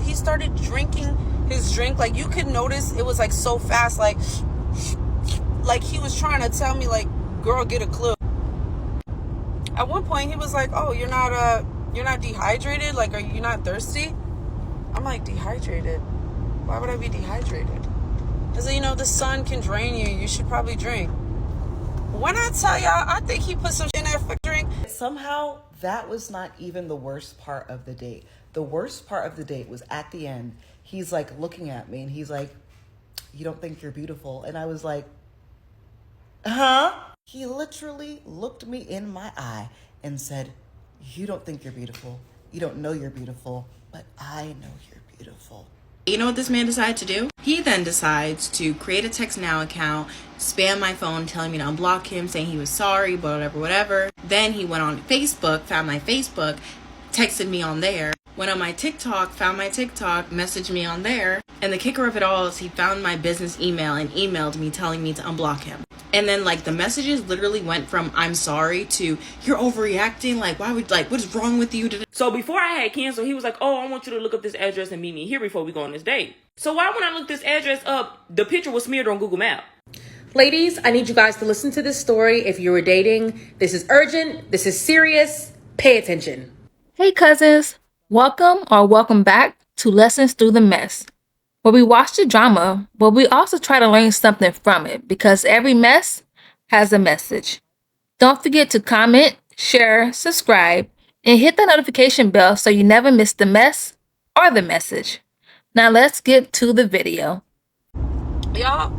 he started drinking his drink. Like, you could notice it was like so fast, like he was trying to tell me, like, girl, get a clue. At one point he was like, oh, you're not dehydrated? Like, are you not thirsty? I'm like, dehydrated? Why would I be dehydrated? Because, you know, the sun can drain you. You should probably drink. When I tell y'all, I think he put some shit in that fucking drink. Somehow, that was not even the worst part of the date. The worst part of the date was at the end. He's like looking at me and he's like, you don't think you're beautiful? And I was like, huh? He literally looked me in my eye and said, you don't think you're beautiful. You don't know you're beautiful, but I know you're beautiful. You know what this man decided to do? He then decides to create a Text Now account, spam my phone, telling me to unblock him, saying he was sorry, whatever. Then he went on Facebook, found my Facebook, texted me on there. Went on my TikTok, found my TikTok, messaged me on there. And the kicker of it all is he found my business email and emailed me telling me to unblock him. And then, like, the messages literally went from I'm sorry to you're overreacting. Like, why would, like, what is wrong with you? So before I had canceled, he was like, oh, I want you to look up this address and meet me here before we go on this date. So why when I looked this address up, the picture was smeared on Google Maps? Ladies, I need you guys to listen to this story. If you were dating, this is urgent. This is serious. Pay attention. Hey cousins, welcome back to Lessons Through the Mess, where we watch the drama, but we also try to learn something from it because every mess has a message. Don't forget to comment, share, subscribe, and hit the notification bell so you never miss the mess or the message. Now let's get to the video. Y'all,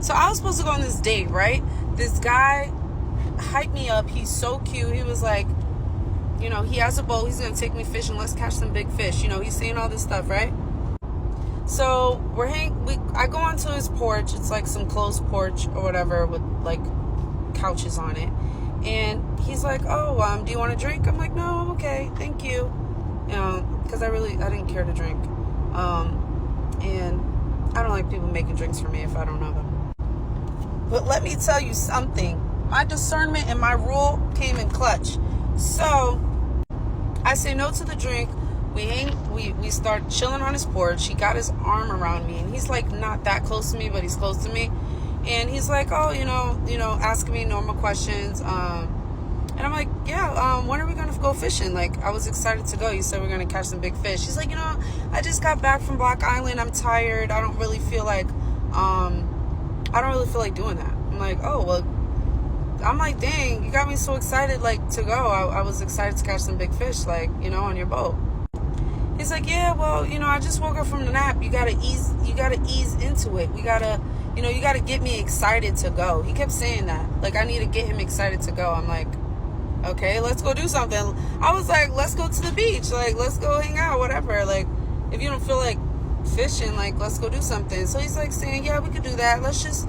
so I was supposed to go on this date, right? This guy hyped me up. He's so cute. He was like, you know, he has a boat. He's going to take me fishing. Let's catch some big fish. You know, he's saying all this stuff, right? So I go onto his porch. It's like some closed porch or whatever with like couches on it. And he's like, oh, do you want a drink? I'm like, no, I'm okay. Thank you. You know, because I didn't care to drink. And I don't like people making drinks for me if I don't know them. But let me tell you something. My discernment and my rule came in clutch. So I say no to the drink. We start chilling on his porch. He got his arm around me, and he's like not that close to me, but he's close to me. And he's like, oh, you know, asking me normal questions. And I'm like, yeah, when are we gonna go fishing? Like, I was excited to go. You said we're gonna catch some big fish. He's like, you know, I just got back from Block Island. I'm tired. I don't really feel like doing that. I'm like, oh, well. I'm like, dang, you got me so excited, like, to go. I was excited to catch some big fish, like, you know, on your boat. He's like, yeah, well, you know, I just woke up from the nap. You gotta ease into it. You gotta get me excited to go. He kept saying that. Like, I need to get him excited to go. I'm like, okay, let's go do something. I was like, let's go to the beach. Like, let's go hang out, whatever. Like, if you don't feel like fishing, like, let's go do something. So he's like saying, yeah, we could do that. Let's just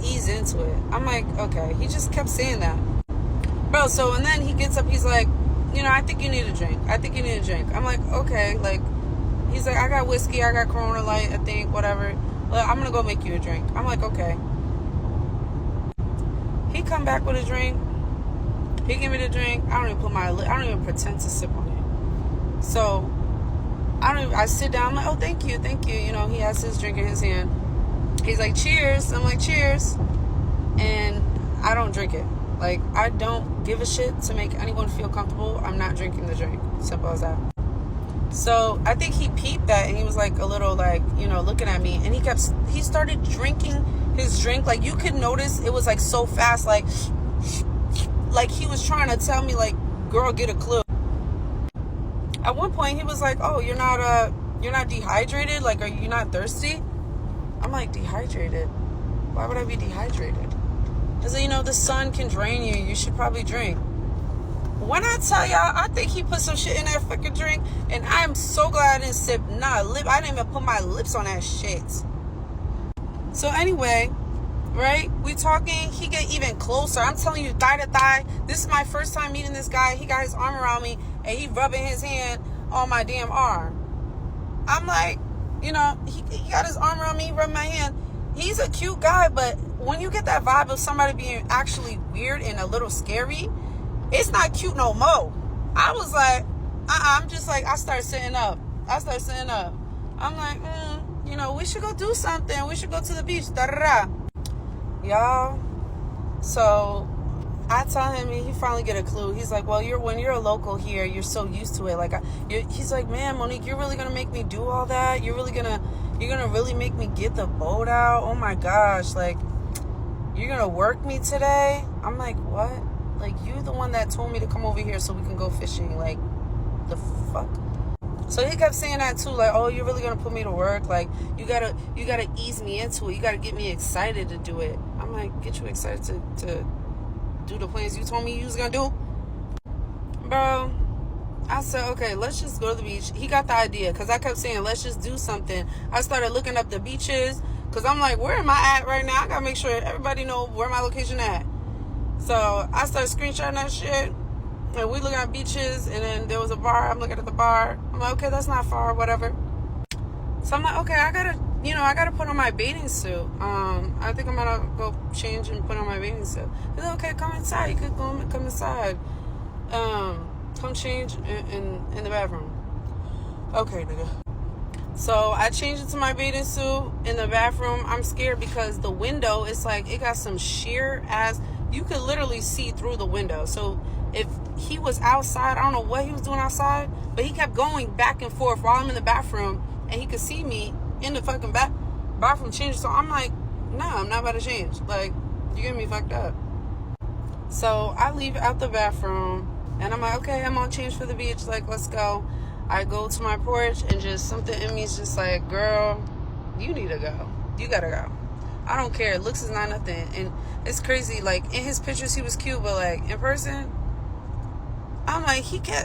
ease into it. I'm like, okay. He just kept saying that. Bro, so, and then he gets up, he's like, you know, I think you need a drink. I'm like, okay. Like, he's like, I got whiskey, I got Corona Light, I think, whatever. Well, I'm gonna go make you a drink. I'm like, okay. He come back with a drink. He give me the drink. I don't even pretend to sip on it. So, I sit down, I'm like, oh, thank you. You know, he has his drink in his hand. He's like, cheers. I'm like, cheers. And I don't drink it. Like, I don't give a shit to make anyone feel comfortable. I'm not drinking the drink. Simple as that. So I think he peeped that, and he was like a little like, you know, looking at me, and he started drinking his drink. Like, you could notice it was like so fast, like he was trying to tell me, like, girl, get a clue. At one point he was like, oh, you're not dehydrated? Like, are you not thirsty? I'm like, dehydrated? Why would I be dehydrated? Because, you know, the sun can drain you. You should probably drink. When I tell y'all, I think he put some shit in that fucking drink, and I'm so glad I didn't sip. I didn't even put my lips on that shit. So anyway, right? We talking. He get even closer. I'm telling you, thigh to thigh. This is my first time meeting this guy. He got his arm around me, and he rubbing his hand on my damn arm. I'm like, you know, he got his arm around me, rubbing my hand. He's a cute guy, but when you get that vibe of somebody being actually weird and a little scary, It's not cute no more. I was like, I'm just like, I start sitting up. I'm like, you know, we should go do something. We should go to the beach. Da-da-da. Y'all. So I tell him, and he finally get a clue. He's like, well, when you're a local here, you're so used to it. Like, he's like, man, Monique, you're really gonna make me do all that? You're gonna really make me get the boat out? Oh my gosh, like, you're gonna work me today? I'm like, what? Like, you the one that told me to come over here so we can go fishing. Like, the fuck? So he kept saying that too, like, oh, you're really gonna put me to work? Like, you gotta ease me into it. You gotta get me excited to do it. I'm like, get you excited to do the plans you told me you was gonna do? Bro, I said, okay, let's just go to the beach. He got the idea, because I kept saying, let's just do something. I started looking up the beaches, because I'm like, where am I at right now? I gotta make sure everybody know where my location at. So I started screenshotting that shit, and we looking at beaches, and then there was a bar. I'm looking at the bar. I'm like, okay, that's not far, whatever. So I'm like, okay, I gotta put on my bathing suit. I think I'm gonna go change and put on my bathing suit. He's like, okay, come inside. You could come inside. Come change in the bathroom. Okay, nigga. So I changed into my bathing suit in the bathroom. I'm scared because the window, it's like, it got some sheer ass. You could literally see through the window. So if he was outside, I don't know what he was doing outside, but he kept going back and forth while I'm in the bathroom, and he could see me in the fucking bathroom changing. So I'm like, nah, I'm not about to change. Like, you get me fucked up. So I leave out the bathroom, and I'm like, okay, I'm gonna change for the beach. Like, let's go. I go to my porch, and just something in me is just like, girl, you need to go. You gotta go. I don't care. Looks is not nothing. And it's crazy. Like, in his pictures, he was cute, but like in person, I'm like, he kind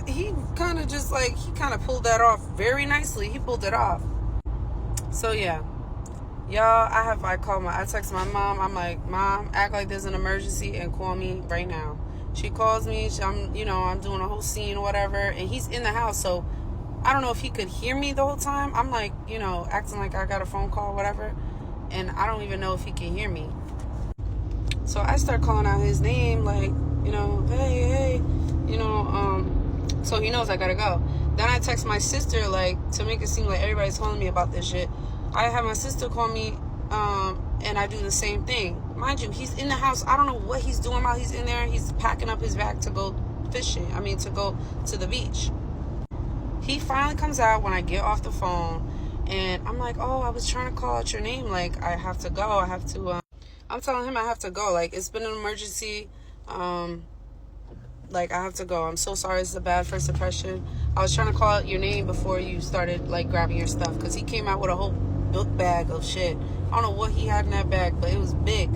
of pulled that off very nicely. He pulled it off. So yeah, y'all, I text my mom. I'm like, Mom, act like there's an emergency and call me right now. She calls me. I'm doing a whole scene or whatever, and he's in the house. So I don't know if he could hear me the whole time. I'm like, acting like I got a phone call or whatever, and I don't even know if he can hear me. So I start calling out his name, like, hey, so he knows I gotta go. Then I text my sister, like, to make it seem like everybody's calling me about this shit. I have my sister call me, and I do the same thing. Mind you, he's in the house. I don't know what he's doing while he's in there. He's packing up his bag to go fishing. To go to the beach. He finally comes out when I get off the phone, and I'm like, oh, I was trying to call out your name. Like, I have to go. I'm telling him I have to go. Like, it's been an emergency. Like, I have to go. I'm so sorry. It's a bad first impression. I was trying to call out your name before you started, like, grabbing your stuff, because he came out with a whole book bag of shit. I don't know what he had in that bag, but it was big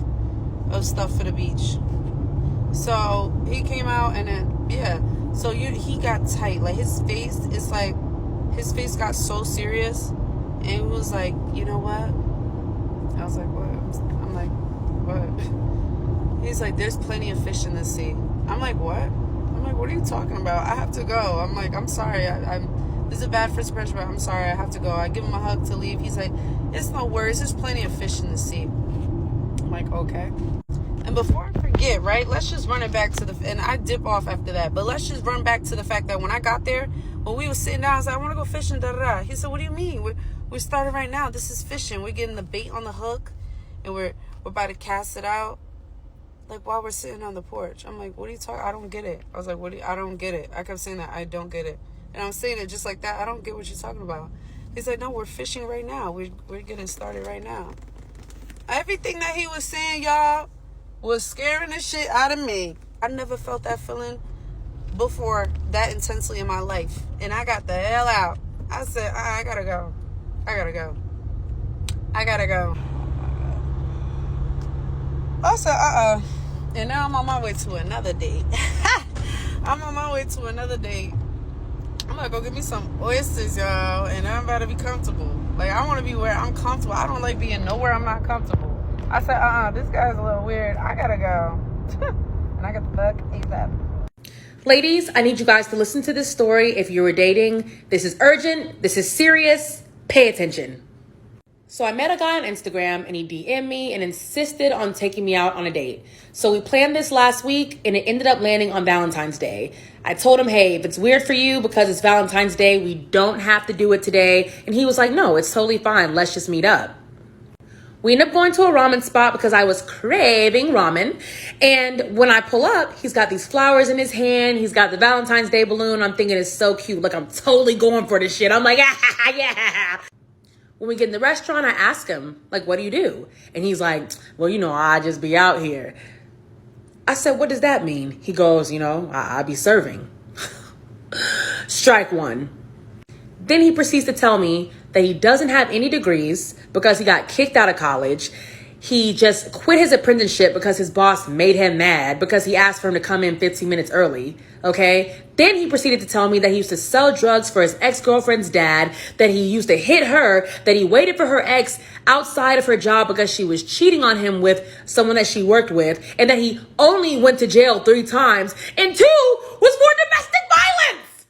of stuff for the beach. So he came out, and then, yeah. So he got tight. Like, his face got so serious, and it was like, you know what? I was like, what? I'm like, what? He's like, there's plenty of fish in the sea. I'm like, what? I'm like, what are you talking about? I have to go. I'm like, I'm sorry. This is a bad first impression, but I'm sorry. I have to go. I give him a hug to leave. He's like, it's no worries. There's plenty of fish in the sea. I'm like, okay. And before I forget, right, let's just run it back and I dip off after that, but let's just run back to the fact that when I got there, when we were sitting down, I was like, I want to go fishing, da-da-da. He said, what do you mean? We're starting right now. This is fishing. We're getting the bait on the hook, and we're about to cast it out, like, while we're sitting on the porch. I'm like, what are you talking? I don't get it. I was like, I don't get it. I kept saying that. I don't get it. And I'm saying it just like that. I don't get what you're talking about. He's like, no, we're fishing right now. We're getting started right now. Everything that he was saying, y'all, was scaring the shit out of me. I never felt that feeling before that intensely in my life. And I got the hell out. I said, I gotta go. I said, And now I'm on my way to another date. I'm gonna go get me some oysters, y'all, and I'm about to be comfortable. Like, I want to be where I'm comfortable. I don't like being nowhere I'm not comfortable. I said, this guy's a little weird. I gotta go. And I got the fuck ASAP. Ladies, I need you guys to listen to this story. If you were dating, this is urgent. This is serious. Pay attention. So I met a guy on Instagram and he DM'd me and insisted on taking me out on a date. So we planned this last week and it ended up landing on Valentine's Day. I told him, hey, if it's weird for you because it's Valentine's Day, we don't have to do it today. And he was like, no, it's totally fine. Let's just meet up. We ended up going to a ramen spot because I was craving ramen. And when I pull up, he's got these flowers in his hand. He's got the Valentine's Day balloon. I'm thinking it's so cute. Like, I'm totally going for this shit. I'm like, yeah. When we get in the restaurant, I ask him, like, what do you do? And he's like, well, I just be out here. I said, what does that mean? He goes, I be serving. Strike one. Then he proceeds to tell me that he doesn't have any degrees because he got kicked out of college. He just quit his apprenticeship because his boss made him mad because he asked for him to come in 15 minutes early. Okay. Then he proceeded to tell me that he used to sell drugs for his ex-girlfriend's dad, that he used to hit her, that he waited for her ex outside of her job because she was cheating on him with someone that she worked with, and that he only went to jail 3 times, and 2 was for domestic violence.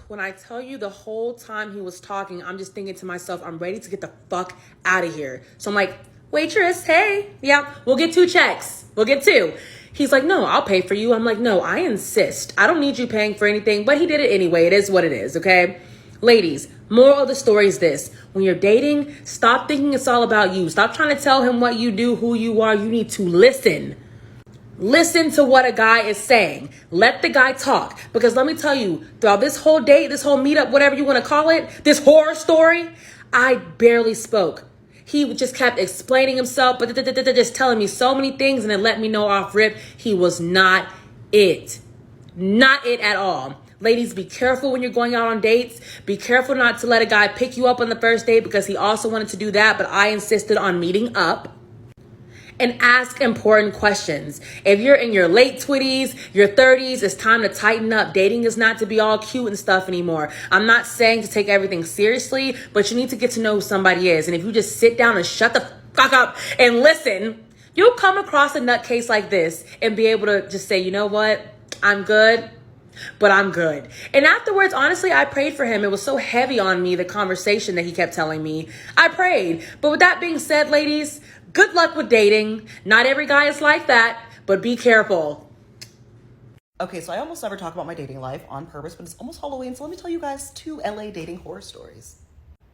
When I tell you the whole time he was talking, I'm just thinking to myself, I'm ready to get the fuck out of here. So I'm like, waitress, hey, yeah, we'll get 2 checks. We'll get 2. He's like, no, I'll pay for you. I'm like, no, I insist. I don't need you paying for anything, but he did it anyway. It is what it is, okay? Ladies, moral of the story is this. When you're dating, stop thinking it's all about you. Stop trying to tell him what you do, who you are. You need to listen. Listen to what a guy is saying. Let the guy talk. Because let me tell you, throughout this whole date, this whole meetup, whatever you want to call it, this horror story, I barely spoke. He just kept explaining himself, but just telling me so many things, and then let me know off rip he was not it. Not it at all. Ladies, be careful when you're going out on dates. Be careful not to let a guy pick you up on the first date because he also wanted to do that, but I insisted on meeting up. And ask important questions. If you're in your late 20s, your 30s, it's time to tighten up. Dating is not to be all cute and stuff anymore. I'm not saying to take everything seriously, but you need to get to know who somebody is. And if you just sit down and shut the fuck up and listen, you'll come across a nutcase like this and be able to just say, you know what? I'm good, but I'm good. And afterwards, honestly, I prayed for him. It was so heavy on me, the conversation that he kept telling me. I prayed. But with that being said, ladies, good luck with dating. Not every guy is like that, but be careful. Okay, so I almost never talk about my dating life on purpose, but it's almost Halloween, so let me tell you guys 2 LA dating horror stories.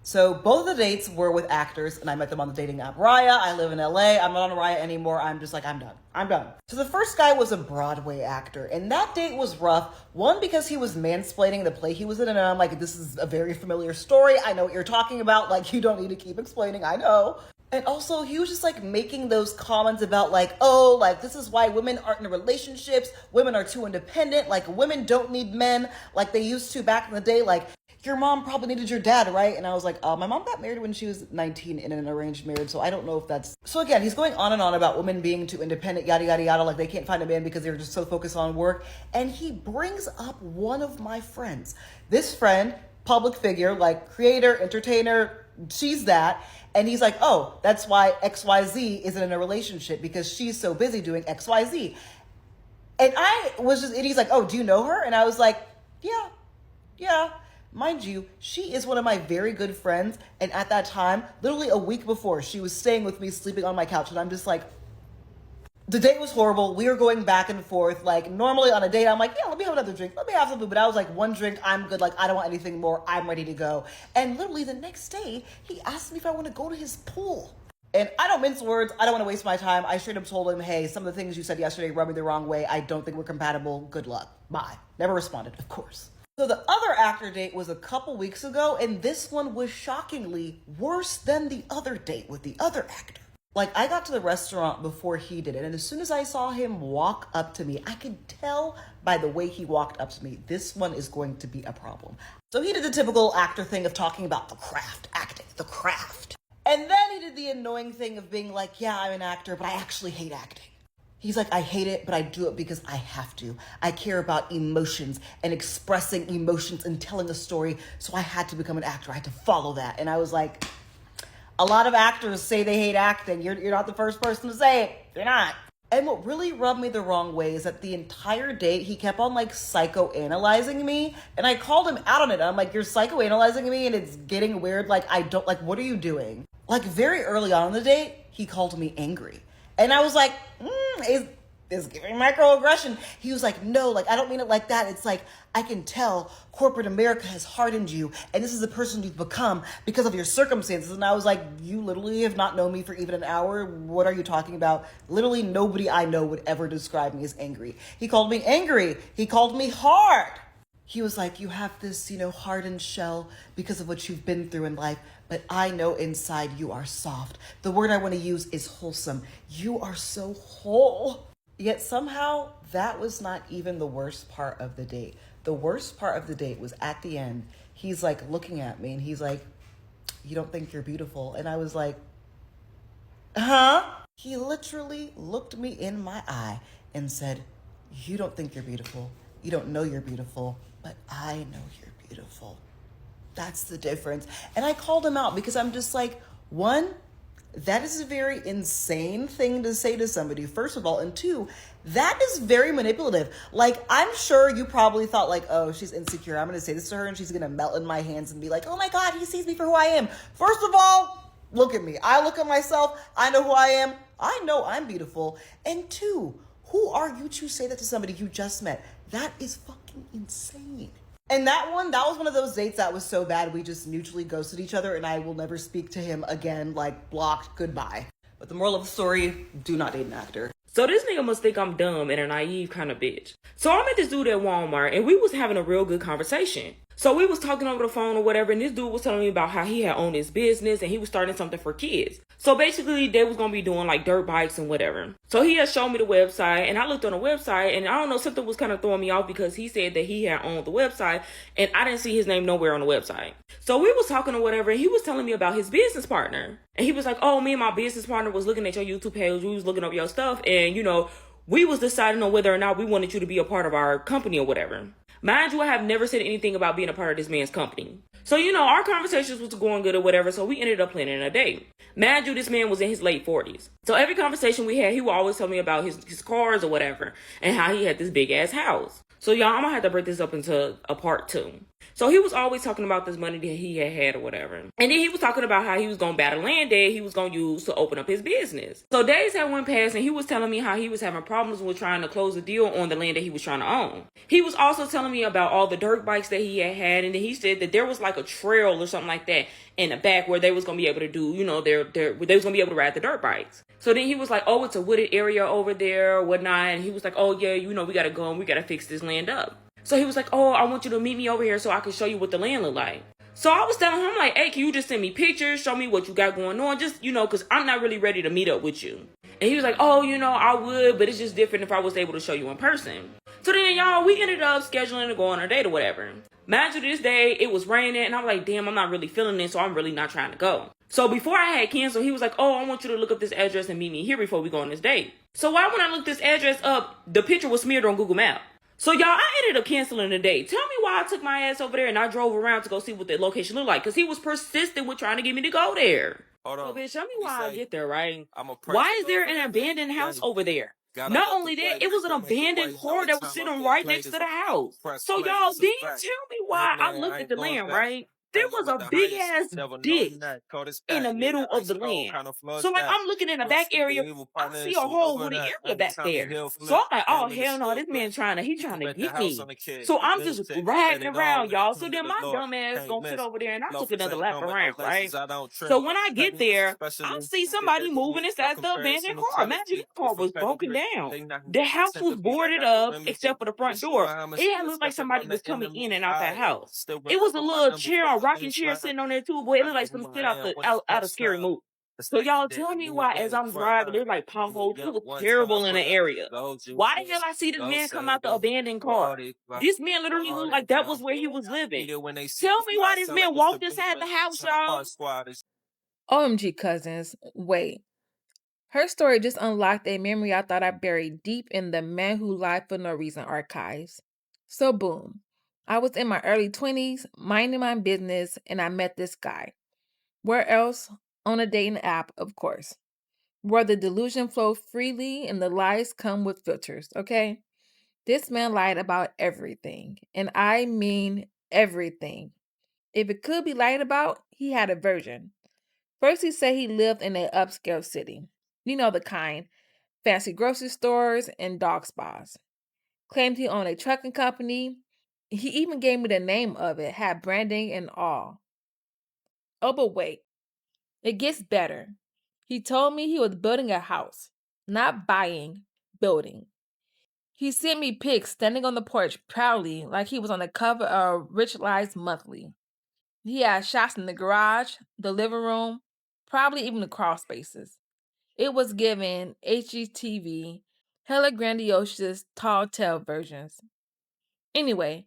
So both of the dates were with actors, and I met them on the dating app Raya. I live in LA. I'm not on Raya anymore. I'm just like, I'm done. So the first guy was a Broadway actor, and that date was rough. 1, because he was mansplaining the play he was in, and I'm like, this is a very familiar story. I know what you're talking about. Like, you don't need to keep explaining. I know. And also, he was just like making those comments about like, oh, like this is why women aren't in relationships. Women are too independent. Like women don't need men like they used to back in the day. Like your mom probably needed your dad, right? And I was like, my mom got married when she was 19 in an arranged marriage. So I don't know if that's... So again, he's going on and on about women being too independent, yada, yada, yada. Like they can't find a man because they're just so focused on work. And he brings up one of my friends. This friend, public figure, like creator, entertainer, she's that. And he's like, oh, that's why XYZ isn't in a relationship because she's so busy doing XYZ. And I was just, and he's like, oh, do you know her? And I was like, yeah. Mind you, she is one of my very good friends. And at that time, literally a week before, she was staying with me, sleeping on my couch. And I'm just like, the date was horrible. We were going back and forth. Like normally on a date, I'm like, yeah, let me have another drink. Let me have something. But I was like, 1 drink, I'm good. Like I don't want anything more. I'm ready to go. And literally the next day, he asked me if I want to go to his pool. And I don't mince words. I don't want to waste my time. I straight up told him, hey, some of the things you said yesterday rubbed me the wrong way. I don't think we're compatible. Good luck. Bye. Never responded, of course. So the other actor date was a couple weeks ago. And this one was shockingly worse than the other date with the other actor. Like, I got to the restaurant before he did it, and as soon as I saw him walk up to me, I could tell by the way he walked up to me, this one is going to be a problem. So he did the typical actor thing of talking about the craft, acting, the craft. And then he did the annoying thing of being like, yeah, I'm an actor, but I actually hate acting. He's like, I hate it, but I do it because I have to. I care about emotions and expressing emotions and telling a story, so I had to become an actor. I had to follow that. And I was like... A lot of actors say they hate acting. You're not the first person to say it. You're not. And what really rubbed me the wrong way is that the entire date he kept on like psychoanalyzing me, and I called him out on it. I'm like, you're psychoanalyzing me and it's getting weird. Like, I don't like, what are you doing? Like, very early on in the date, he called me angry. And I was like, is giving microaggression. He was like, no, like, I don't mean it like that. It's like, I can tell corporate America has hardened you, and this is the person you've become because of your circumstances. And I was like, you literally have not known me for even an hour. What are you talking about? Literally nobody I know would ever describe me as angry. He called me angry. He called me hard. He was like, you have this, hardened shell because of what you've been through in life, but I know inside you are soft. The word I want to use is wholesome. You are so whole. Yet somehow that was not even the worst part of the date. The worst part of the date was at the end. He's like looking at me and he's like, you don't think you're beautiful? And I was like, huh? He literally looked me in my eye and said, you don't think you're beautiful. You don't know you're beautiful, but I know you're beautiful. That's the difference. And I called him out because I'm just like, one, that is a very insane thing to say to somebody, first of all. And two, that is very manipulative. Like, I'm sure you probably thought like, oh, she's insecure. I'm going to say this to her and she's going to melt in my hands and be like, oh my God, he sees me for who I am. First of all, look at me. I look at myself. I know who I am. I know I'm beautiful. And two, who are you to say that to somebody you just met? That is fucking insane. And that was one of those dates that was so bad we just mutually ghosted each other and I will never speak to him again, like blocked, goodbye. But the moral of the story, do not date an actor. So this nigga must think I'm dumb and a naive kind of bitch. So I met this dude at Walmart and we was having a real good conversation. So we was talking over the phone or whatever, and this dude was telling me about how he had owned his business and he was starting something for kids. So basically they was going to be doing like dirt bikes and whatever. So he had shown me the website and I looked on the website and I don't know, something was kind of throwing me off because he said that he had owned the website and I didn't see his name nowhere on the website. So we was talking or whatever and he was telling me about his business partner. And he was like, oh, me and my business partner was looking at your YouTube page. We was looking up your stuff and, we was deciding on whether or not we wanted you to be a part of our company or whatever. Mind you, I have never said anything about being a part of this man's company. So, our conversations was going good or whatever, so we ended up planning a date. Mind you, this man was in his late 40s. So every conversation we had, he would always tell me about his cars or whatever, and how he had this big-ass house. So, y'all, I'm going to have to break this up into a part 2. So he was always talking about this money that he had or whatever. And then he was talking about how he was going to buy the land that he was going to use to open up his business. So days had went past and he was telling me how he was having problems with trying to close a deal on the land that he was trying to own. He was also telling me about all the dirt bikes that he had. And then he said that there was like a trail or something like that in the back where they was going to be able to do, they was going to be able to ride the dirt bikes. So then he was like, oh, it's a wooded area over there or whatnot. And he was like, oh yeah, we got to go and we got to fix this land up. So he was like, oh, I want you to meet me over here so I can show you what the land look like. So I was telling him, like, hey, can you just send me pictures, show me what you got going on? Just, because I'm not really ready to meet up with you. And he was like, oh, I would, but it's just different if I was able to show you in person. So then, y'all, we ended up scheduling to go on our date or whatever. Mind you, this day, it was raining, and I'm like, damn, I'm not really feeling it, so I'm really not trying to go. So before I had canceled, he was like, oh, I want you to look up this address and meet me here before we go on this date. So why when I looked this address up, the picture was smeared on Google Maps. So, y'all, I ended up canceling the date. Tell me why I took my ass over there and I drove around to go see what the location looked like. Because he was persistent with trying to get me to go there. Hold on. So, bitch, tell me why I get there, right? Why is there an abandoned house over there? Not only that, it was an abandoned car that was sitting right next to the house. So, y'all, then tell me why I looked at the land, right? There was a big ass ditch in the middle of the land. So like I'm looking in the back area, I see a whole wooded area back there. So I'm like, oh hell no, this man trying to get me. So I'm just riding around, y'all. So then my dumb ass gonna sit over there and I took another lap around, right? So when I get there, I see somebody moving inside the abandoned car. Imagine this car was broken down. The house was boarded up except for the front door. It had looked like somebody was coming in and out that house. It was a little chair, a rocking chair sitting on there too, boy. It looked like some shit out of Scary Movie. So y'all tell me why as I'm driving, there's like potholes. It was terrible in the area. Why the hell I see this man come out the abandoned car? This man literally looked like that was where he was living. Tell me why this man walked inside the house, y'all. OMG, cousins. Wait. Her story just unlocked a memory I thought I buried deep in the Man Who Lied for No Reason archives. So boom. I was in my early 20s, minding my business, and I met this guy. Where else? On a dating app, of course. where the delusion flows freely and the lies come with filters, okay? This man lied about everything, and I mean everything. If it could be lied about, he had a version. First, he said he lived in an upscale city. You know the kind, fancy grocery stores and dog spas. Claimed he owned a trucking company. He even gave me the name of it, had branding and all. Oh, but wait, it gets better. He told me he was building a house, not buying, building. He sent me pics standing on the porch proudly like he was on the cover of Rich Lives Monthly. He had shots in the garage, the living room, probably even the crawl spaces. It was given HGTV, hella grandiose, tall tale versions. Anyway,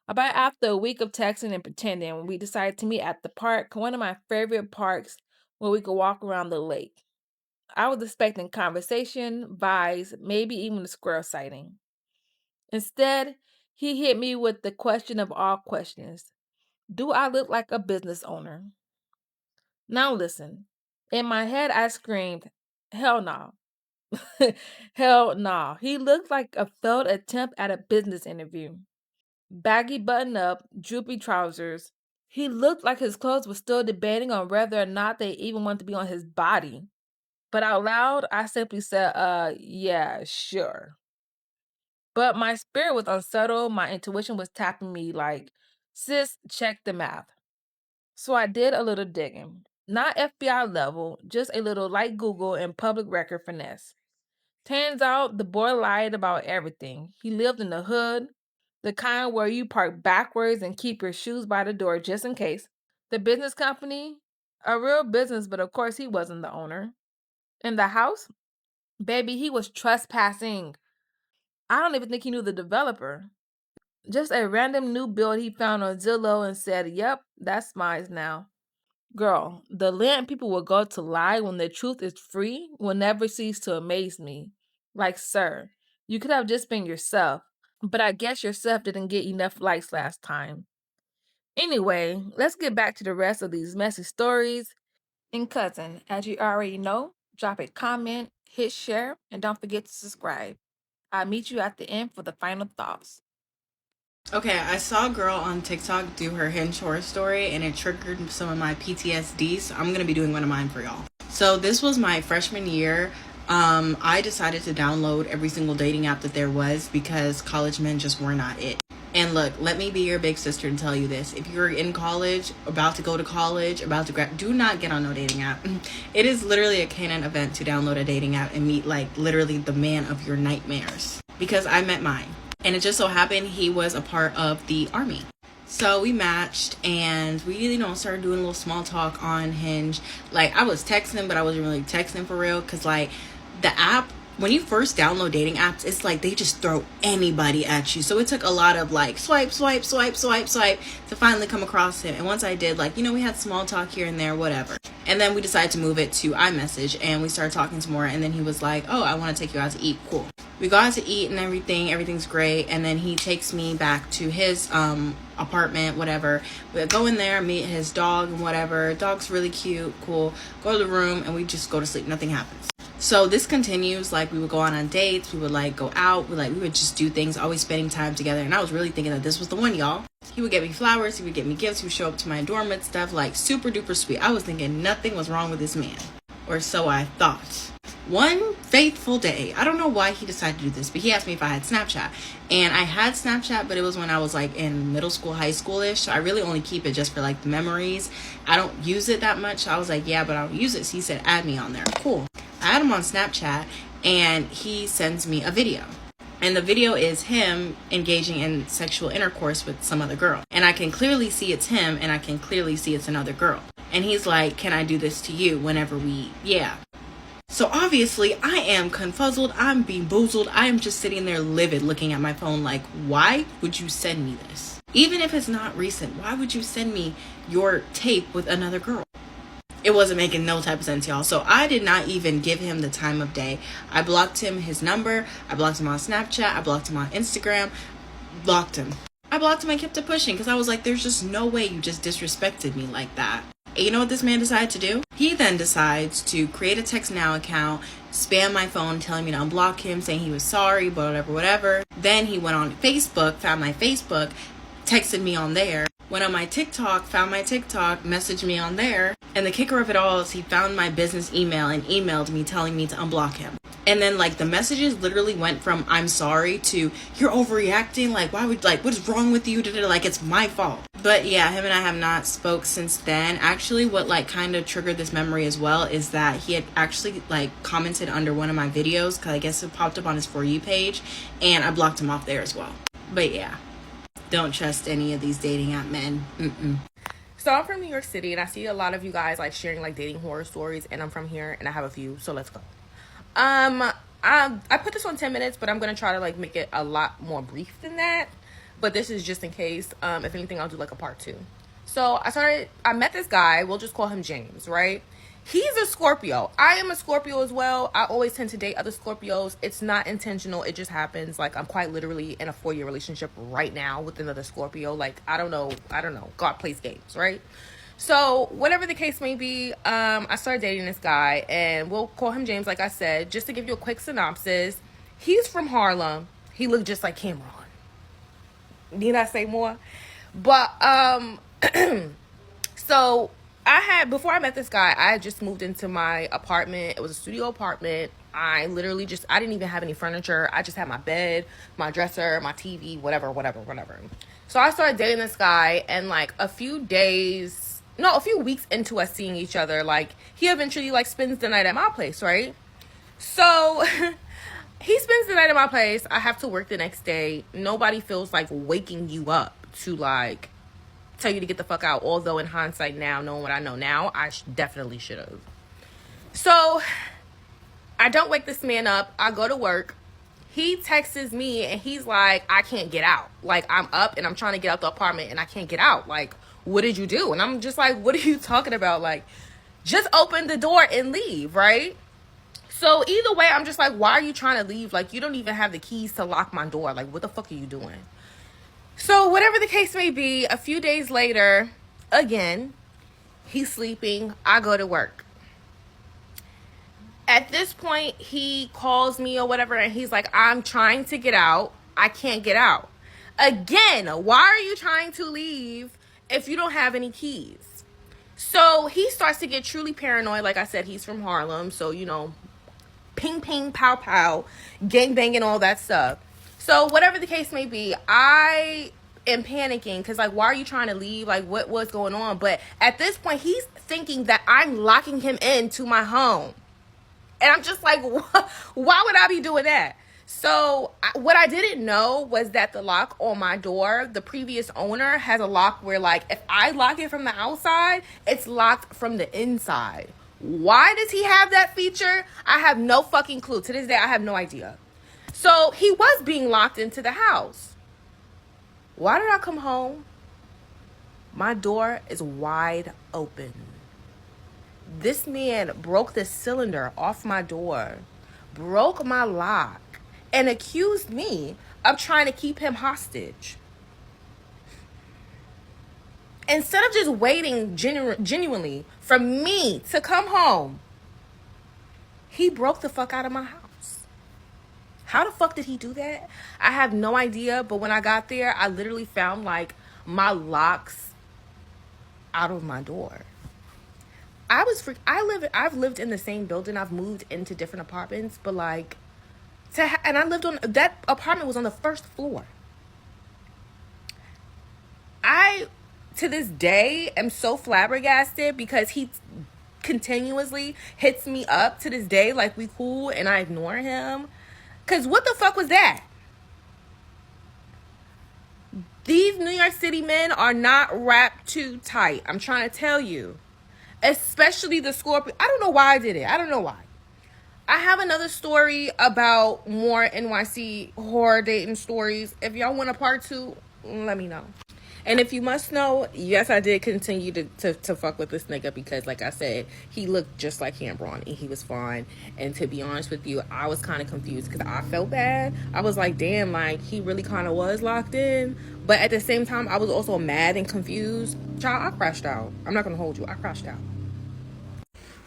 about after a week of texting and pretending, we decided to meet at the park, one of my favorite parks where we could walk around the lake. I was expecting conversation, vibes, maybe even a squirrel sighting. Instead, he hit me with the question of all questions. Do I look like a business owner? Now listen. In my head, I screamed, hell no. Hell no. He looked like a failed attempt at a business interview. Baggy button up, droopy trousers. He looked like his clothes were still debating on whether or not they even wanted to be on his body. But out loud, I simply said, yeah, sure. But my spirit was unsettled. My intuition was tapping me like, sis, check the math. So I did a little digging. Not FBI level, just a little light Google and public record finesse. Turns out the boy lied about everything. He lived in the hood, the kind where you park backwards and keep your shoes by the door just in case. The business company, a real business, but of course he wasn't the owner. In the house, baby, he was trespassing. I don't even think he knew the developer. Just a random new build he found on Zillow and said, yep, that's mine now. Girl, the land people will go to lie when the truth is free will never cease to amaze me. Like, sir, you could have just been yourself, but I guess yourself didn't get enough likes last time. Anyway, let's get back to the rest of these messy stories. And cousin, as you already know, drop a comment, hit share, and don't forget to subscribe. I'll meet you at the end for the final thoughts. Okay, I saw a girl on TikTok do her Hinge horror story and it triggered some of my PTSD, so I'm going to be doing one of mine for y'all. So this was my freshman year. I decided to download every single dating app that there was because college men just were not it. And look, let me be your big sister and tell you this. If you're in college, about to go to college, about to grad, do not get on no dating app. It is literally a Canaan event to download a dating app and meet like literally the man of your nightmares. Because I met mine. And it just so happened he was a part of the army. So we matched and we, started doing a little small talk on Hinge. Like I was texting, but I wasn't really texting for real. Cause like the app, when you first download dating apps, it's like they just throw anybody at you. So it took a lot of like swipe to finally come across him. And once I did, like, we had small talk here and there, whatever. And then we decided to move it to iMessage and we started talking some more. And then he was like, oh, I want to take you out to eat. Cool. We go out to eat and everything's great. And then he takes me back to his apartment, whatever. We go in there, meet his dog and whatever. Dog's really cute, cool. Go to the room and we just go to sleep. Nothing happens. So this continues. Like we would go on dates. We would like go out. We would just do things, always spending time together. And I was really thinking that this was the one, y'all. He would get me flowers. He would get me gifts. He would show up to my dorm and stuff, like super duper sweet. I was thinking nothing was wrong with this man, or so I thought. One fateful day, I don't know why he decided to do this, but he asked me if I had Snapchat. And I had Snapchat, but it was when I was like in middle school, high school-ish. So I really only keep it just for like the memories. I don't use it that much. So I was like, yeah, but I don't use it. So he said, add me on there. Cool. I add him on Snapchat and he sends me a video. And the video is him engaging in sexual intercourse with some other girl. And I can clearly see it's him and I can clearly see it's another girl. And he's like, can I do this to you whenever yeah. So obviously I am confuzzled, I'm bamboozled, I am just sitting there livid looking at my phone like, why would you send me this? Even if it's not recent, why would you send me your tape with another girl? It wasn't making no type of sense, y'all. So I did not even give him the time of day. I blocked him his number, I blocked him on Snapchat, I blocked him on Instagram, blocked him. I blocked him and kept it pushing because I was like, there's just no way you just disrespected me like that. You know what this man decided to do? He then decides to create a text now account, spam my phone telling me to unblock him, saying he was sorry, whatever. Then he went on Facebook, found my Facebook, texted me on there. Went on my TikTok, found my TikTok, messaged me on there. And the kicker of it all is he found my business email and emailed me telling me to unblock him. And then like the messages literally went from I'm sorry to you're overreacting, like why would, like what is wrong with you, like it's my fault. But yeah, him and I have not spoke since then. Actually, what like kind of triggered this memory as well is that he had actually like commented under one of my videos, because I guess it popped up on his For You page, and I blocked him off there as well. But yeah, don't trust any of these dating app men. So I'm from New York City, and I see a lot of you guys like sharing like dating horror stories, and I'm from here and I have a few, so let's go. I put this on 10 minutes, but I'm gonna try to like make it a lot more brief than that. But this is just in case. If anything, I'll do like a part 2. So I met this guy, we'll just call him James, right? He's a Scorpio. I am a Scorpio as well. I always tend to date other Scorpios. It's not intentional. It just happens. Like, I'm quite literally in a 4-year relationship right now with another Scorpio. Like, I don't know. God plays games, right? So, whatever the case may be, I started dating this guy, and we'll call him James, like I said. Just to give you a quick synopsis, he's from Harlem. He looked just like Cameron. Need I say more? But, so before I met this guy, I had just moved into my apartment. It was a studio apartment. I didn't even have any furniture. I just had my bed, my dresser, my TV, whatever. So I started dating this guy, and like a few weeks into us seeing each other, like he eventually like spends the night at my place, right? So he spends the night at my place. I have to work the next day. Nobody feels like waking you up to like tell you to get the fuck out. Although in hindsight now, knowing what I know now, I definitely should have. So I don't wake this man up. I go to work. He texts me and he's like, I can't get out. Like, I'm up and I'm trying to get out the apartment and I can't get out. Like, what did you do? And I'm just like, what are you talking about? Like, just open the door and leave, right? So either way, I'm just like, why are you trying to leave? Like, you don't even have the keys to lock my door. Like, what the fuck are you doing? So whatever the case may be, a few days later, again, he's sleeping. I go to work. At this point, he calls me or whatever, and he's like, I'm trying to get out. I can't get out. Again, why are you trying to leave if you don't have any keys? So he starts to get truly paranoid. Like I said, he's from Harlem. So, you know, ping, ping, pow, pow, gang banging, all that stuff. So whatever the case may be, I am panicking because, like, why are you trying to leave? Like, what's going on? But at this point, he's thinking that I'm locking him into my home. And I'm just like, why would I be doing that? So what I didn't know was that the lock on my door, the previous owner has a lock where, like, if I lock it from the outside, it's locked from the inside. Why does he have that feature? I have no fucking clue. To this day, I have no idea. So he was being locked into the house. Why did I come home? My door is wide open. This man broke the cylinder off my door, broke my lock, and accused me of trying to keep him hostage. Instead of just waiting genuinely for me to come home, he broke the fuck out of my house. How the fuck did he do that? I have no idea, but when I got there, I literally found like my locks out of my door. I've lived in the same building. I've moved into different apartments, but like, and I lived on, that apartment was on the first floor. I, to this day, am so flabbergasted because he continuously hits me up to this day like we cool and I ignore him. Because what the fuck was that? These New York City men are not wrapped too tight. I'm trying to tell you. Especially the Scorpio. I don't know why I did it. I don't know why. I have another story about more NYC horror dating stories. If y'all want a part 2, let me know. And if you must know, yes, I did continue to fuck with this nigga because, like I said, he looked just like Cameron and he was fine. And to be honest with you, I was kind of confused because I felt bad. I was like, damn, like, he really kind of was locked in. But at the same time, I was also mad and confused. Child, I crashed out. I'm not going to hold you. I crashed out.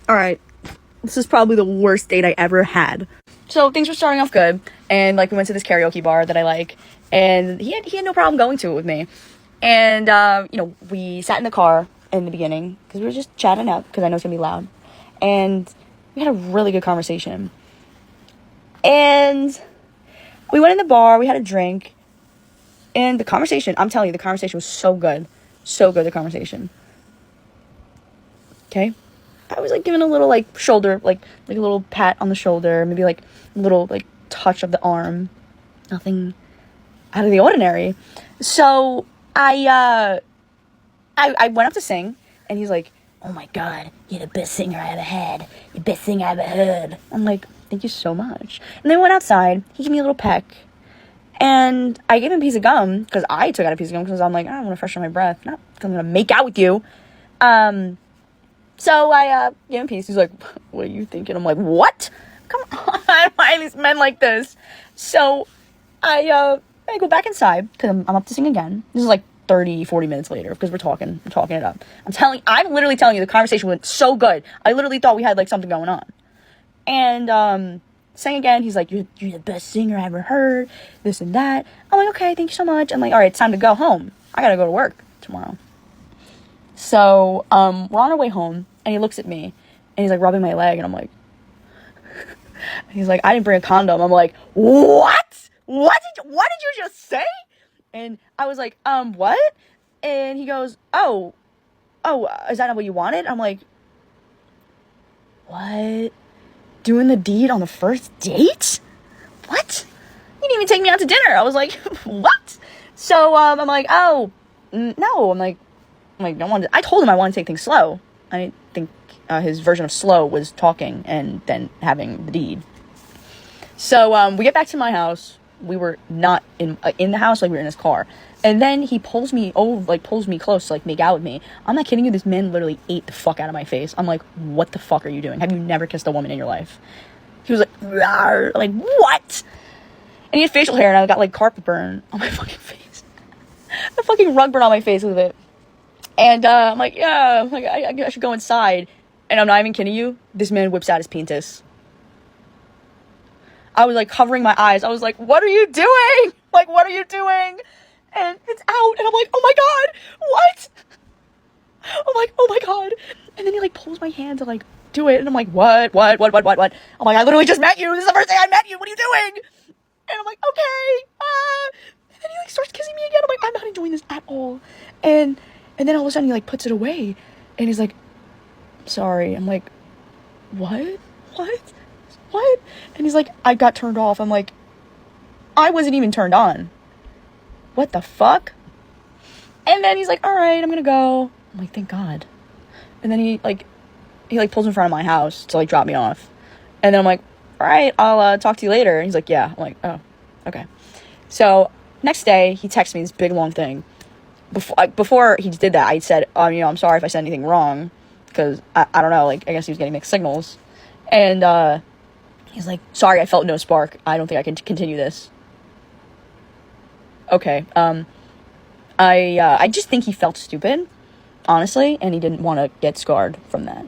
All right. This is probably the worst date I ever had. So things were starting off good. And, like, we went to this karaoke bar that I like. And he had no problem going to it with me. And, you know, we sat in the car in the beginning because we were just chatting up because I know it's going to be loud. And we had a really good conversation. And we went in the bar. We had a drink. And the conversation, I'm telling you, the conversation was so good. So good, the conversation. Okay? I was, like, giving a little, like, shoulder, like a little pat on the shoulder. Maybe, like, a little, like, touch of the arm. Nothing out of the ordinary. So I went up to sing, and he's like, oh my god, you're the best singer I ever had. You're the best singer I ever heard. I'm like, thank you so much. And then we went outside. He gave me a little peck, and I gave him a piece of gum, because I took out a piece of gum, because I'm like, I want to freshen my breath. Not because I'm going to make out with you. So I gave him a piece. He's like, what are you thinking? I'm like, what? Come on. Why are these men like this? So I go back inside because I'm up to sing again. This is like 30-40 minutes later because we're talking it up. I'm literally telling you the conversation went so good. I literally thought we had like something going on. And sang again. He's like, you're the best singer I ever heard, this and that. I'm like, okay, thank you so much. I'm like, all right, it's time to go home. I gotta go to work tomorrow. So we're on our way home, and he looks at me and he's like rubbing my leg, and I'm like, he's like, I didn't bring a condom. I'm like, what? What did you just say? And I was like, what? And he goes, oh, is that not what you wanted? I'm like, what? Doing the deed on the first date? What? You didn't even take me out to dinner. I was like, what? So, I'm like, oh, no. I'm like, I told him I wanted to take things slow. I didn't think his version of slow was talking and then having the deed. So, we get back to my house. We were not in the house, like we were in his car. And then he pulls me close to like make out with me. I'm not kidding you, this man literally ate the fuck out of my face. I'm like, what the fuck are you doing? Have you never kissed a woman in your life? He was like, rawr, like, what? And he had facial hair, and I got like carpet burn on my fucking face. A fucking rug burn on my face with it. And I'm like, yeah, I'm like, I should go inside. And I'm not even kidding you, this man whips out his penis. I was like covering my eyes. I was like, what are you doing? Like, what are you doing? And it's out. And I'm like, oh my God, what? I'm like, oh my God. And then he like pulls my hand to like do it. And I'm like, what? I'm like, I literally just met you. This is the first day I met you. What are you doing? And I'm like, okay. And then he like starts kissing me again. I'm like, I'm not enjoying this at all. And then all of a sudden he like puts it away. And he's like, sorry. I'm like, what? And he's like, I got turned off. I'm like, I wasn't even turned on. What the fuck? And then he's like, all right, I'm gonna go. I'm like, thank God. And then he pulls in front of my house to like drop me off. And then I'm like, all right, I'll talk to you later. And he's like, yeah. I'm like, oh, okay. So next day he texts me this big long thing. Before he did that, I said, I'm sorry if I said anything wrong, because I don't know, like I guess he was getting mixed signals. And he's like, sorry, I felt no spark. I don't think I can continue this. Okay. I just think he felt stupid, honestly, and he didn't want to get scarred from that.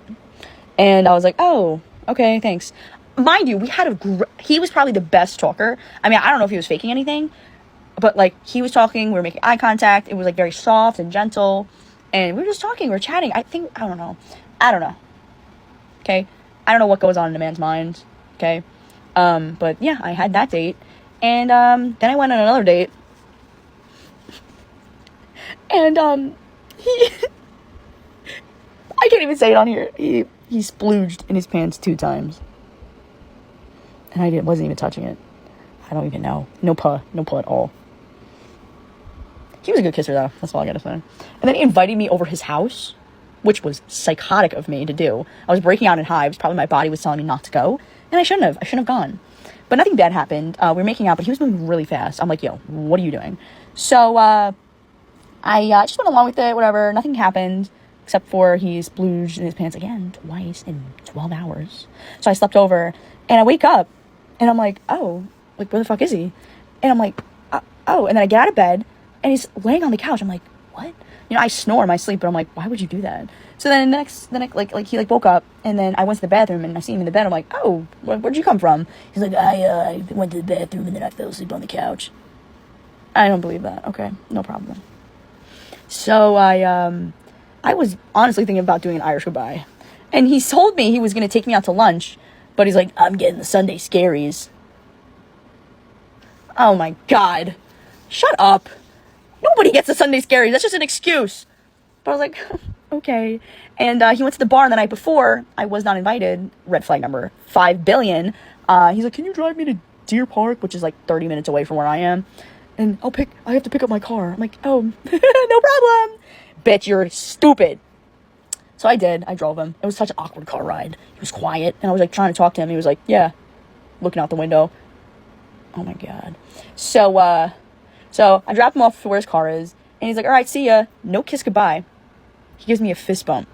And I was like, oh, okay, thanks. Mind you, he was probably the best talker. I mean, I don't know if he was faking anything, but like he was talking, we were making eye contact. It was like very soft and gentle, and we were just talking, we were chatting. I don't know. Okay. I don't know what goes on in a man's mind. Okay. But yeah, I had that date. And, then I went on another date. And, he, I can't even say it on here. He splooged in his pants 2 times. And I wasn't even touching it. I don't even know. No puh at all. He was a good kisser though. That's all I gotta say. And then he invited me over his house, which was psychotic of me to do. I was breaking out in hives. Probably my body was telling me not to go. And I shouldn't have gone. But nothing bad happened. We were making out, but he was moving really fast. I'm like, yo, what are you doing? So, I I just went along with it, whatever. Nothing happened, except for he splooged in his pants again twice in 12 hours. So I slept over, and I wake up, and I'm like, oh, like, where the fuck is he? And I'm like, oh, and then I get out of bed, and he's laying on the couch. I'm like, what? You know, I snore in my sleep, but I'm like, why would you do that? So then the next he like woke up, and then I went to the bathroom, and I see him in the bed. I'm like, oh, where'd you come from? He's like, I went to the bathroom, and then I fell asleep on the couch. I don't believe that. Okay, no problem. So I was honestly thinking about doing an Irish goodbye, and he told me he was gonna take me out to lunch, but he's like, I'm getting the Sunday scaries. Oh my god, shut up. Nobody gets the Sunday scaries. That's just an excuse. But I was like, okay. And he went to the bar the night before. I was not invited. Red flag number 5 billion. He's like, can you drive me to Deer Park, which is like 30 minutes away from where I am? And I have to pick up my car. I'm like, oh, no problem. Bitch, you're stupid. So I did. I drove him. It was such an awkward car ride. He was quiet. And I was like trying to talk to him. He was like, yeah. Looking out the window. Oh my god. So I dropped him off to where his car is. And he's like, all right, see ya. No kiss goodbye. He gives me a fist bump.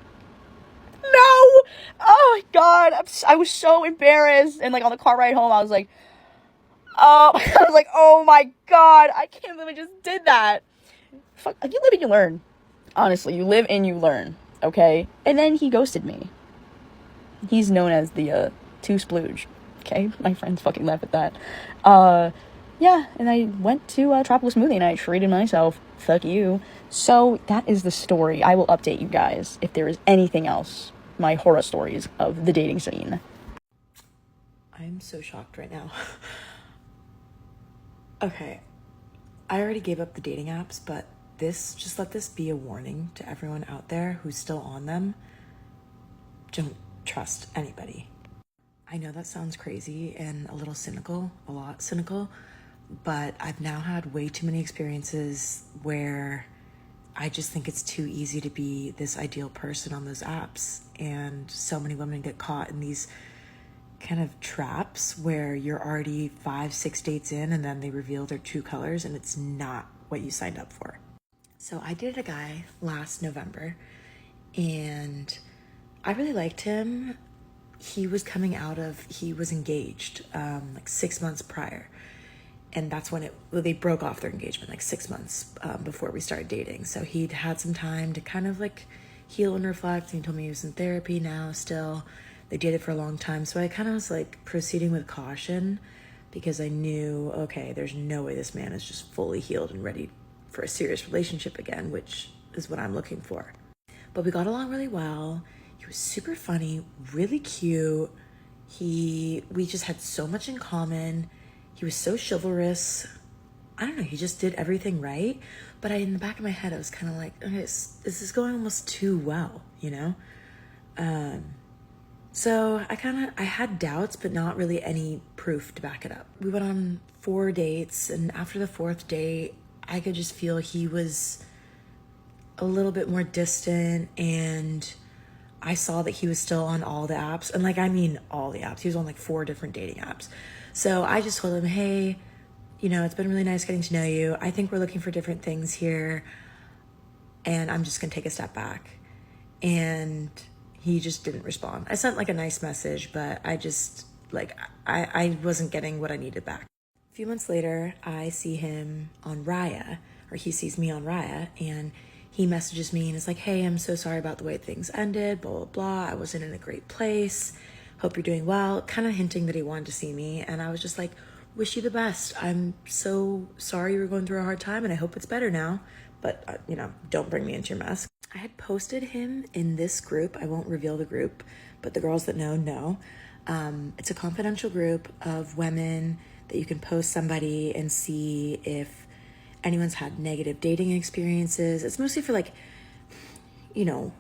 No! Oh my god. I was so embarrassed. And like on the car ride home, I was like, oh my god. I can't believe I just did that. Fuck, you live and you learn. Honestly, you live and you learn. Okay? And then he ghosted me. He's known as the two splooge. Okay? My friends fucking laugh at that. Yeah, and I went to Tropical Smoothie and I treated myself. Fuck you. So that is the story. I will update you guys if there is anything else. My horror stories of the dating scene. I'm so shocked right now. Okay, I already gave up the dating apps, but just let this be a warning to everyone out there who's still on them. Don't trust anybody. I know that sounds crazy and a lot cynical, but I've now had way too many experiences where I just think it's too easy to be this ideal person on those apps, and so many women get caught in these kind of traps where you're already 5-6 dates in and then they reveal their true colors and it's not what you signed up for. So I dated a guy last November and I really liked him. He was engaged like 6 months prior. And that's when they broke off their engagement like 6 months before we started dating. So he'd had some time to kind of like heal and reflect. And he told me he was in therapy now still. They dated for a long time. So I kind of was like proceeding with caution because I knew, okay, there's no way this man is just fully healed and ready for a serious relationship again, which is what I'm looking for. But we got along really well. He was super funny, really cute. We just had so much in common. He was so chivalrous. I don't know, he just did everything right. But in the back of my head, I was kind of like, okay, is this going almost too well, you know? So I had doubts, but not really any proof to back it up. We went on 4 dates, and after the 4th date, I could just feel he was a little bit more distant, and I saw that he was still on all the apps. And like, I mean all the apps. He was on like 4 different dating apps. So I just told him, hey, you know, it's been really nice getting to know you. I think we're looking for different things here, and I'm just gonna take a step back. And he just didn't respond. I sent like a nice message, but I just like, I wasn't getting what I needed back. A few months later, I see him on Raya, or he sees me on Raya, and he messages me and is like, hey, I'm so sorry about the way things ended, blah, blah, blah. I wasn't in a great place. Hope you're doing well. Kind of hinting that he wanted to see me. And I was just like, wish you the best. I'm so sorry you were going through a hard time, and I hope it's better now. But, you know, don't bring me into your mess. I had posted him in this group. I won't reveal the group, but the girls that know. It's a confidential group of women that you can post somebody and see if anyone's had negative dating experiences. It's mostly for like, you know,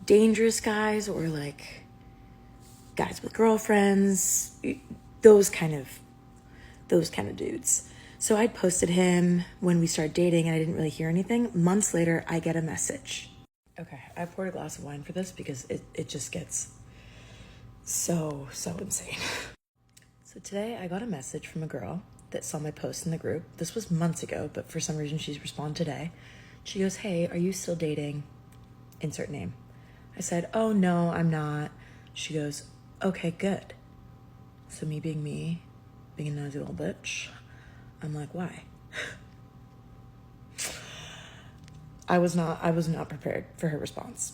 dangerous guys or like guys with girlfriends, those kind of dudes. So I'd posted him when we started dating and I didn't really hear anything. Months later, I get a message. Okay, I poured a glass of wine for this because it just gets so insane. So today I got a message from a girl that saw my post in the group. This was months ago, but for some reason she's responded today. She goes, hey, are you still dating? Insert name. I said, oh, no, I'm not. She goes, okay, good. So me, being a nosy little bitch, I'm like, why? I was not prepared for her response.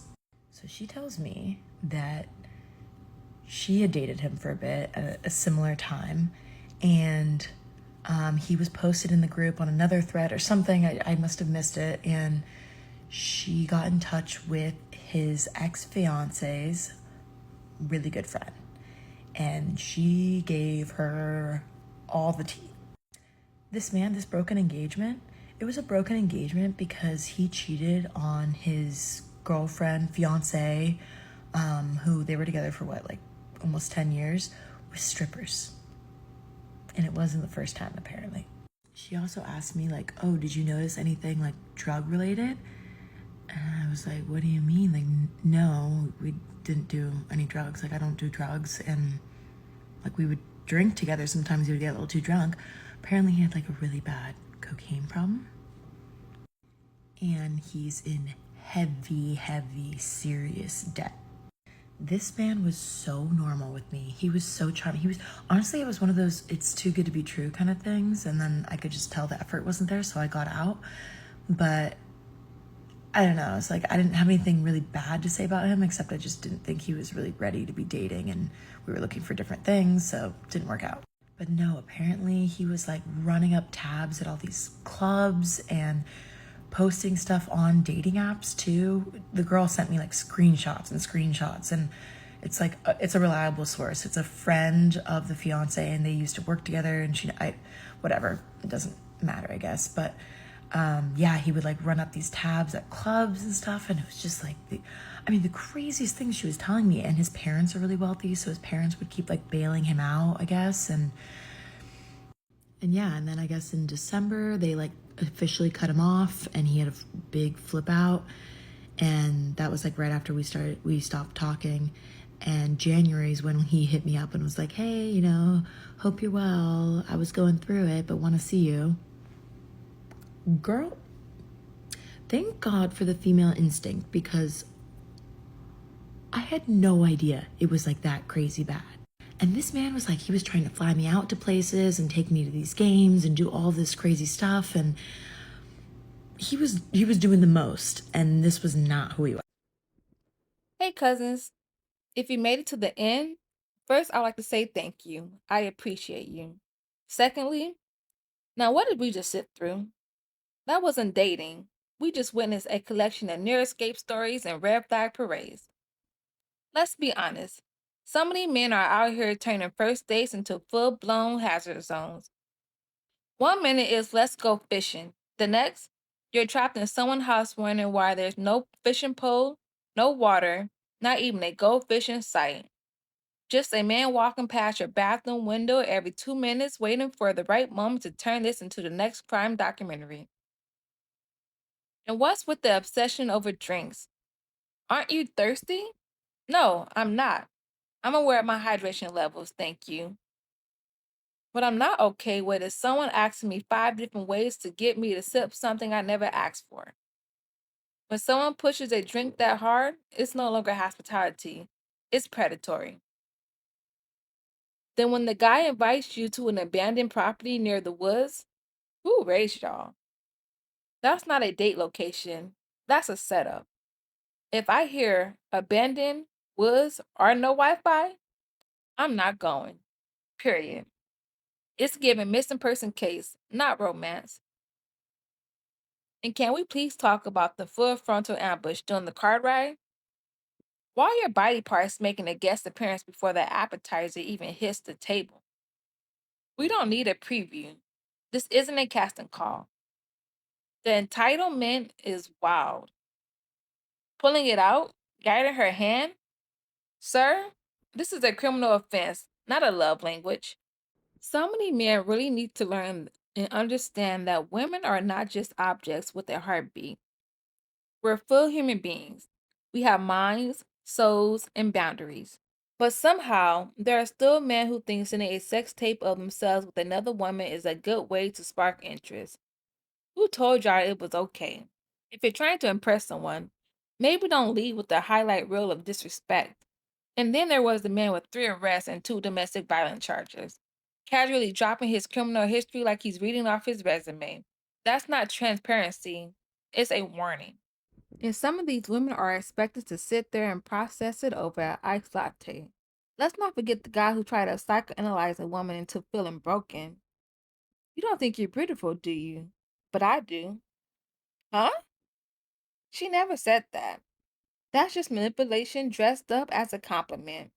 So she tells me that she had dated him for a bit at a similar time, and he was posted in the group on another thread or something. I must have missed it, and she got in touch with his ex-fiance's really good friend, and she gave her all the tea. This broken engagement, it was a broken engagement because he cheated on his girlfriend, fiance, who they were together for what, like almost 10 years, with strippers. And it wasn't the first time, apparently. She also asked me, like, oh, did you notice anything like drug related? And I was like, what do you mean? Like, no, we didn't do any drugs. Like, I don't do drugs. And like, we would drink together. Sometimes he would get a little too drunk. Apparently he had like a really bad cocaine problem. And he's in heavy, serious debt. This man was so normal with me. He was so charming. Honestly, it was one of those it's too good to be true kind of things. And then I could just tell the effort wasn't there, so I got out. But I don't know. It's like I didn't have anything really bad to say about him, except I just didn't think he was really ready to be dating, and we were looking for different things, so it didn't work out. But no, apparently he was like running up tabs at all these clubs and posting stuff on dating apps too. The girl sent me like screenshots, and it's like it's a reliable source. It's a friend of the fiance, and they used to work together, and whatever, it doesn't matter, I guess. But yeah, he would like run up these tabs at clubs and stuff, and it was just like the craziest things she was telling me. And his parents are really wealthy, so his parents would keep like bailing him out, I guess. And yeah, and then I guess in December they like officially cut him off, and he had a big flip out, and that was like right after we stopped talking. And January is when he hit me up and was like, hey, hope you're well, I was going through it but want to see you. Girl, thank God for the female instinct, because I had no idea it was like that crazy bad. And this man was like, he was trying to fly me out to places and take me to these games and do all this crazy stuff, and he was doing the most, and this was not who he was. Hey, cousins. If you made it to the end, first, I'd like to say thank you. I appreciate you. Secondly, now what did we just sit through? That wasn't dating. We just witnessed a collection of near escape stories and red flag parades. Let's be honest. Some of these men are out here turning first dates into full-blown hazard zones. 1 minute is let's go fishing. The next, you're trapped in someone's house wondering why there's no fishing pole, no water, not even a goldfish in sight. Just a man walking past your bathroom window every 2 minutes, waiting for the right moment to turn this into the next crime documentary. And what's with the obsession over drinks? Aren't you thirsty? No, I'm not. I'm aware of my hydration levels, thank you. What I'm not okay with is someone asking me 5 different ways to get me to sip something I never asked for. When someone pushes a drink that hard, it's no longer hospitality, it's predatory. Then when the guy invites you to an abandoned property near the woods, who raised y'all? That's not a date location, that's a setup. If I hear abandoned, woods, or no Wi-Fi, I'm not going. Period. It's giving missing person case, not romance. And can we please talk about the full frontal ambush during the car ride? Why are your body parts making a guest appearance before the appetizer even hits the table? We don't need a preview. This isn't a casting call. The entitlement is wild. Pulling it out, guiding her hand? Sir, this is a criminal offense, not a love language. So many men really need to learn and understand that women are not just objects with a heartbeat. We're full human beings. We have minds, souls, and boundaries. But somehow, there are still men who think sending a sex tape of themselves with another woman is a good way to spark interest. Who told y'all it was okay? If you're trying to impress someone, maybe don't lead with the highlight reel of disrespect. And then there was the man with 3 arrests and 2 domestic violence charges, casually dropping his criminal history like he's reading off his resume. That's not transparency, it's a warning. And some of these women are expected to sit there and process it over an iced latte. Let's not forget the guy who tried to psychoanalyze a woman into feeling broken. You don't think you're beautiful, do you? But I do. Huh? She never said that. That's just manipulation dressed up as a compliment.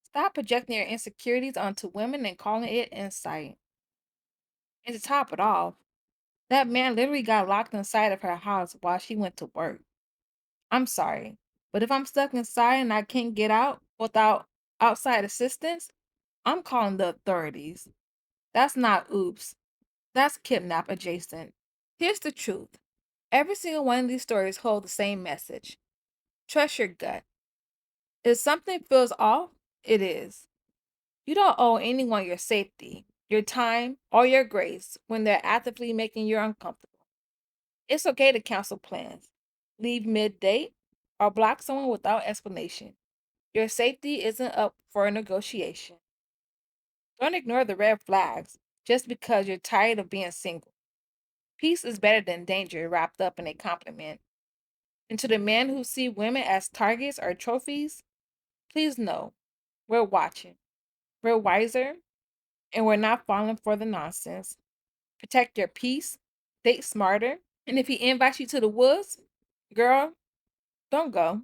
Stop projecting your insecurities onto women and calling it insight. And to top it off, that man literally got locked inside of her house while she went to work. I'm sorry, but if I'm stuck inside and I can't get out without outside assistance, I'm calling the authorities. That's not oops. That's kidnap adjacent. Here's the truth. Every single one of these stories hold the same message. Trust your gut. If something feels off, it is. You don't owe anyone your safety, your time, or your grace when they're actively making you uncomfortable. It's okay to cancel plans, leave mid-date, or block someone without explanation. Your safety isn't up for a negotiation. Don't ignore the red flags just because you're tired of being single. Peace is better than danger wrapped up in a compliment. And to the men who see women as targets or trophies, please know we're watching, we're wiser, and we're not falling for the nonsense. Protect your peace, date smarter, and if he invites you to the woods, girl, don't go.